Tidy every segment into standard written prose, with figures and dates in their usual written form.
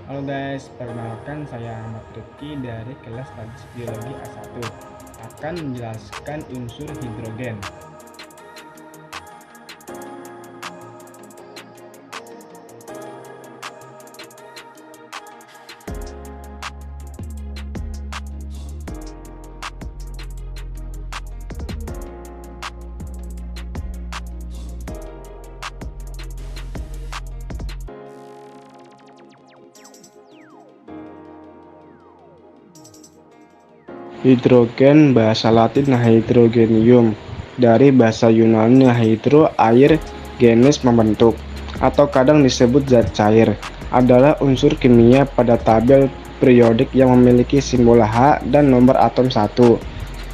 Halo guys, perkenalkan saya Ahmad Rifki dari kelas Statistik Biologi A1 akan menjelaskan unsur hidrogen. Hidrogen bahasa Latin hydrogenium, dari bahasa Yunani hydro air, genes membentuk, atau kadang disebut zat cair, adalah unsur kimia pada tabel periodik yang memiliki simbol H dan nomor atom 1.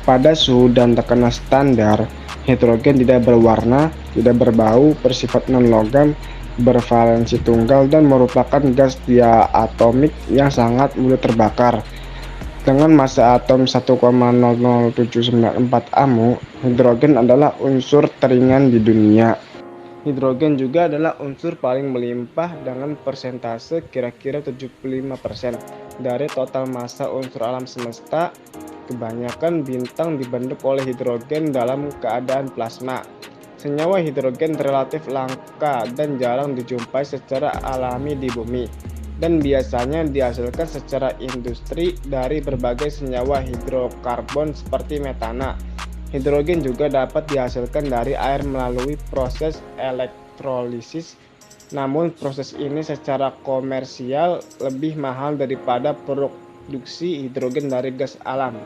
Pada suhu dan tekanan standar, hidrogen tidak berwarna, tidak berbau, bersifat non-logam, bervalensi tunggal, dan merupakan gas diatomik yang sangat mudah terbakar. Dengan massa atom 1,00794 AMU, hidrogen adalah unsur teringan di dunia. Hidrogen juga adalah unsur paling melimpah dengan persentase kira-kira 75% dari total massa unsur alam semesta. Kebanyakan bintang dibentuk oleh hidrogen dalam keadaan plasma. Senyawa hidrogen relatif langka dan jarang dijumpai secara alami di bumi, dan biasanya dihasilkan secara industri dari berbagai senyawa hidrokarbon seperti metana. Hidrogen juga dapat dihasilkan dari air melalui proses elektrolisis, namun proses ini secara komersial lebih mahal daripada produksi hidrogen dari gas alam.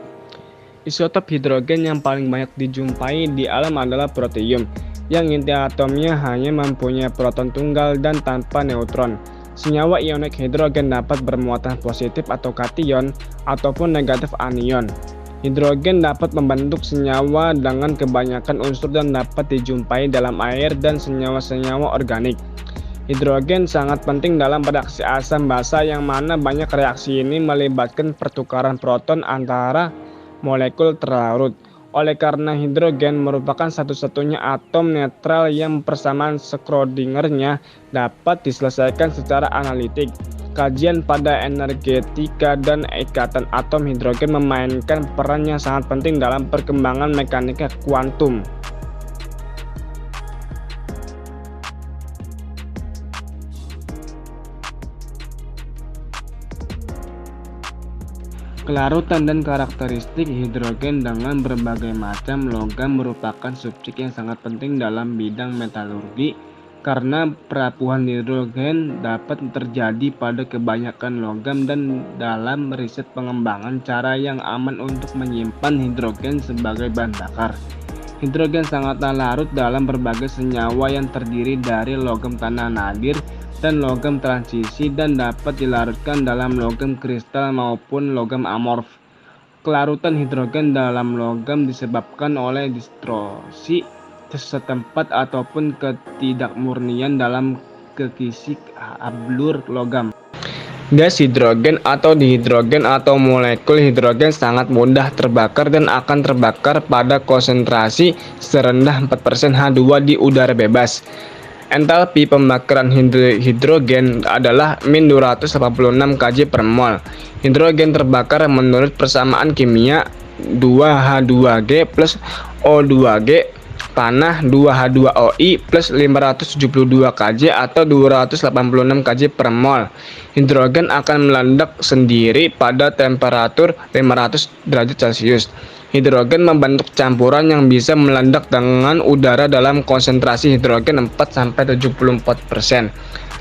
Isotop hidrogen yang paling banyak dijumpai di alam adalah protium, yang inti atomnya hanya mempunyai proton tunggal dan tanpa neutron. Senyawa ionik hidrogen dapat bermuatan positif atau kation ataupun negatif anion. Hidrogen dapat membentuk senyawa dengan kebanyakan unsur dan dapat dijumpai dalam air dan senyawa-senyawa organik. Hidrogen sangat penting dalam reaksi asam basa, yang mana banyak reaksi ini melibatkan pertukaran proton antara molekul terlarut. Oleh karena hidrogen merupakan satu-satunya atom netral yang persamaan Schrödinger-nya dapat diselesaikan secara analitik. Kajian pada energetika dan ikatan atom hidrogen memainkan peran yang sangat penting dalam perkembangan mekanika kuantum. Kelarutan dan karakteristik hidrogen dengan berbagai macam logam merupakan subjek yang sangat penting dalam bidang metalurgi, karena perapuhan hidrogen dapat terjadi pada kebanyakan logam, dan dalam riset pengembangan cara yang aman untuk menyimpan hidrogen sebagai bahan bakar. Hidrogen sangatlah larut dalam berbagai senyawa yang terdiri dari logam tanah nadir dan logam transisi, dan dapat dilarutkan dalam logam kristal maupun logam amorf. Kelarutan hidrogen dalam logam disebabkan oleh distorsi setempat ataupun ketidakmurnian dalam kekisik ablur logam. Gas hidrogen atau dihidrogen atau molekul hidrogen sangat mudah terbakar dan akan terbakar pada konsentrasi serendah 4% H2 di udara bebas. Entalpi pembakaran hidrogen adalah min 286 kJ per mol. Hidrogen terbakar menurut persamaan kimia 2H2G plus O2G panah 2H2OI plus 572 kJ atau 286 kJ per mol. Hidrogen akan meledak sendiri pada temperatur 500 derajat Celcius. Hidrogen membentuk campuran yang bisa meledak dengan udara dalam konsentrasi hidrogen 4-74%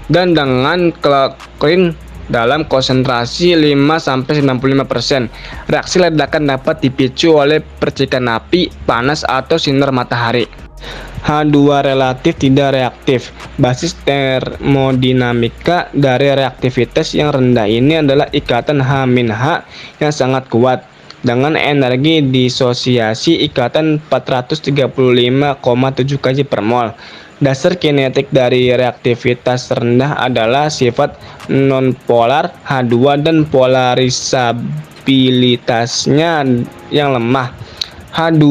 dan dengan klorin dalam konsentrasi 5-95%. Reaksi ledakan dapat dipicu oleh percikan api, panas, atau sinar matahari. H2 relatif tidak reaktif. Basis termodinamika dari reaktivitas yang rendah ini adalah ikatan H-H yang sangat kuat dengan energi disosiasi ikatan 435,7 kJ per mol. Dasar kinetik dari reaktivitas rendah adalah sifat nonpolar H2 dan polarisabilitasnya yang lemah. H2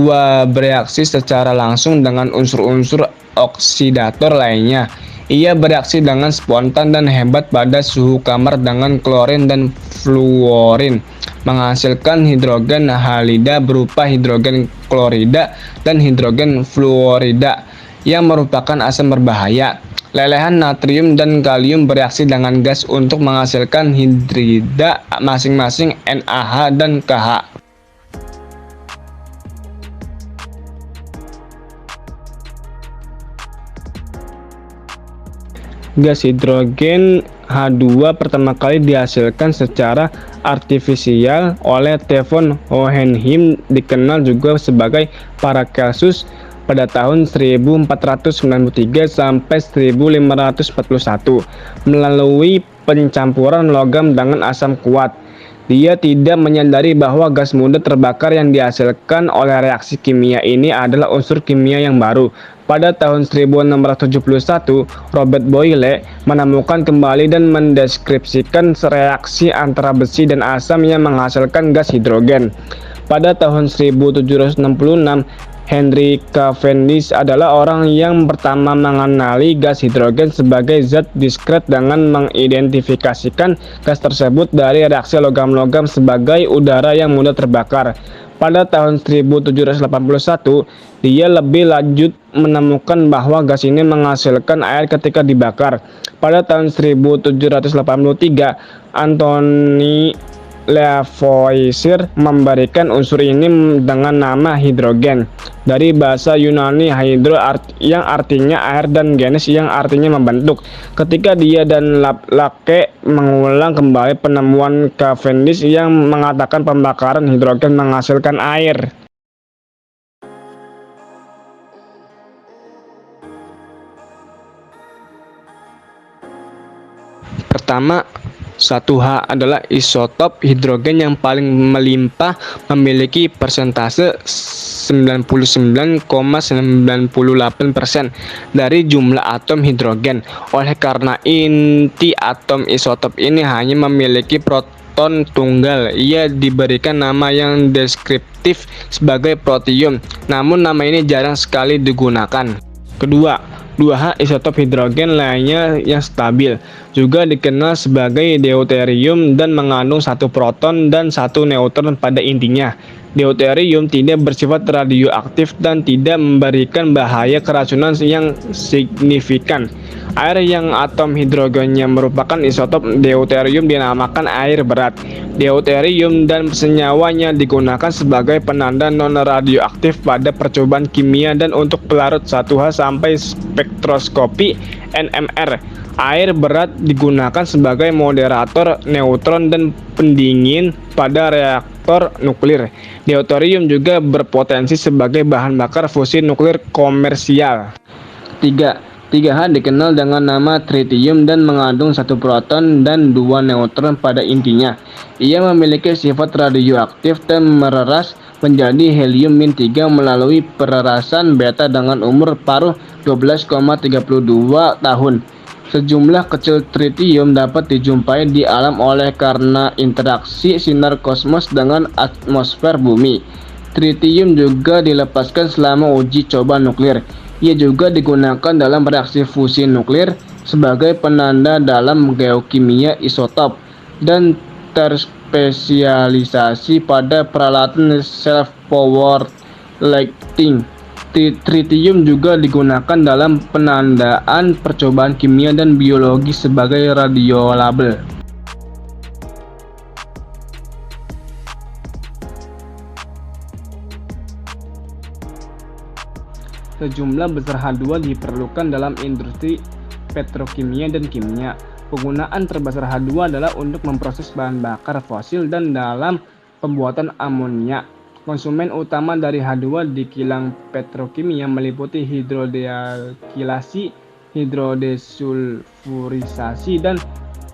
bereaksi secara langsung dengan unsur-unsur oksidator lainnya. Ia bereaksi dengan spontan dan hebat pada suhu kamar dengan klorin dan fluorin, menghasilkan hidrogen halida berupa hidrogen klorida dan hidrogen fluorida yang merupakan asam berbahaya. Lelehan natrium dan kalium bereaksi dengan gas untuk menghasilkan hidrida masing-masing NaH dan KH. Gas hidrogen H2 pertama kali dihasilkan secara artifisial oleh Stephen Hohenheim, dikenal juga sebagai Paracelsus, pada tahun 1493 sampai 1541 melalui pencampuran logam dengan asam kuat. Dia tidak menyadari bahwa gas mudah terbakar yang dihasilkan oleh reaksi kimia ini adalah unsur kimia yang baru. Pada tahun 1671, Robert Boyle menemukan kembali dan mendeskripsikan reaksi antara besi dan asam yang menghasilkan gas hidrogen. Pada tahun 1766, Henry Cavendish adalah orang yang pertama mengenali gas hidrogen sebagai zat diskret dengan mengidentifikasikan gas tersebut dari reaksi logam-logam sebagai udara yang mudah terbakar. Pada tahun 1781, dia lebih lanjut menemukan bahwa gas ini menghasilkan air ketika dibakar. Pada tahun 1783, Anthony Lavoisier memberikan unsur ini dengan nama hidrogen, dari bahasa Yunani hydro yang artinya air dan genes yang artinya membentuk. Ketika dia dan Lake mengulang kembali penemuan Cavendish yang mengatakan pembakaran hidrogen menghasilkan air. Pertama, 1H adalah isotop hidrogen yang paling melimpah, memiliki persentase 99,98% dari jumlah atom hidrogen. Oleh karena inti atom isotop ini hanya memiliki proton tunggal, ia diberikan nama yang deskriptif sebagai protium, namun nama ini jarang sekali digunakan. Kedua, 2H isotop hidrogen lainnya yang stabil, juga dikenal sebagai deuterium dan mengandung satu proton dan satu neutron pada intinya. Deuterium tidak bersifat radioaktif dan tidak memberikan bahaya keracunan yang signifikan. Air yang atom hidrogennya merupakan isotop deuterium dinamakan air berat. Deuterium dan senyawanya digunakan sebagai penanda non-radioaktif pada percobaan kimia dan untuk pelarut 1H sampai spektroskopi NMR. Air berat digunakan sebagai moderator neutron dan pendingin pada reaktor nuklir. Deuterium juga berpotensi sebagai bahan bakar fusi nuklir komersial. 3H dikenal dengan nama tritium dan mengandung satu proton dan dua neutron pada intinya. Ia memiliki sifat radioaktif dan mereras menjadi helium-3 melalui pererasan beta dengan umur paruh 12,32 tahun. Sejumlah kecil tritium dapat dijumpai di alam oleh karena interaksi sinar kosmos dengan atmosfer bumi. Tritium juga dilepaskan selama uji coba nuklir. Ia juga digunakan dalam reaksi fusi nuklir sebagai penanda dalam geokimia isotop dan terspesialisasi pada peralatan self-powered lighting. Tritium juga digunakan dalam penandaan percobaan kimia dan biologi sebagai radiolabel. Sejumlah besar H2 diperlukan dalam industri petrokimia dan kimia. Penggunaan terbesar H2 adalah untuk memproses bahan bakar fosil dan dalam pembuatan amonia. Konsumen utama dari H2 di kilang petrokimia meliputi hidrodekilasi, hidrodesulfurisasi, dan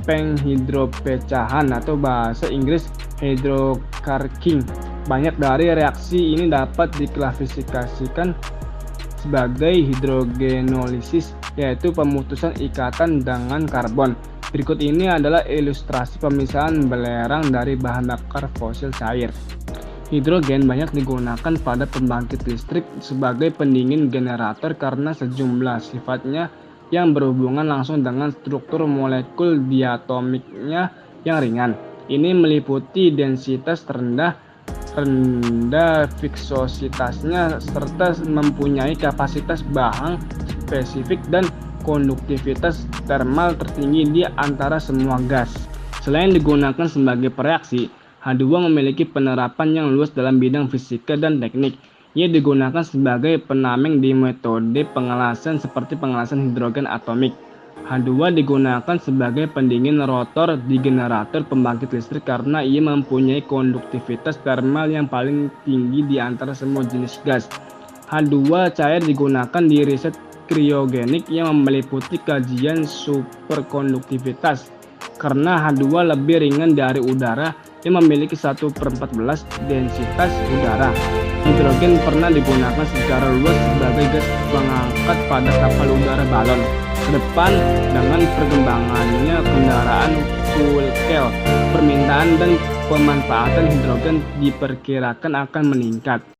penghidropecahan atau bahasa Inggris hydrocracking. Banyak dari reaksi ini dapat diklasifikasikan sebagai hidrogenolisis, yaitu pemutusan ikatan dengan karbon. Berikut ini adalah ilustrasi pemisahan belerang dari bahan bakar fosil cair. Hidrogen banyak digunakan pada pembangkit listrik sebagai pendingin generator karena sejumlah sifatnya yang berhubungan langsung dengan struktur molekul diatomiknya yang ringan. Ini meliputi densitas rendah viscositasnya, serta mempunyai kapasitas bahan spesifik dan konduktivitas termal tertinggi di antara semua gas. Selain digunakan sebagai pereaksi, H2 memiliki penerapan yang luas dalam bidang fisika dan teknik. Ia digunakan sebagai penameng di metode pengelasan seperti pengelasan hidrogen atomik. H2 digunakan sebagai pendingin rotor di generator pembangkit listrik karena ia mempunyai konduktivitas termal yang paling tinggi di antara semua jenis gas. H2 cair digunakan di riset kriogenik yang meliputi kajian superkonduktivitas. Karena H2 lebih ringan dari udara yang memiliki 1/14 densitas udara. Hidrogen pernah digunakan secara luas sebagai gas pengangkut pada kapal udara balon. Kedepan, dengan perkembangannya kendaraan fuel cell, permintaan dan pemanfaatan hidrogen diperkirakan akan meningkat.